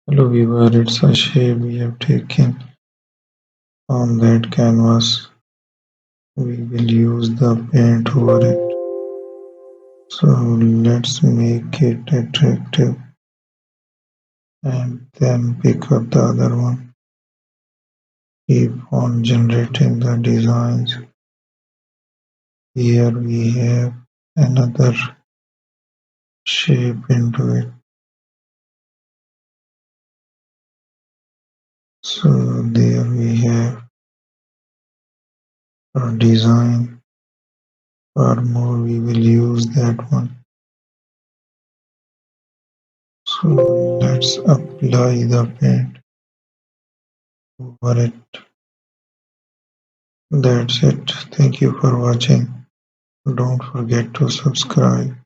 Hello viewer, it's a shape we have taken on that canvas. We will use the paint over it. So let's make it attractive and then pick up the other one. Keep on generating the designs. Here we have another shape into it. So there we have our design. For more we will use that one. So let's apply the paint over it. That's it. Thank you for watching. Don't forget to subscribe.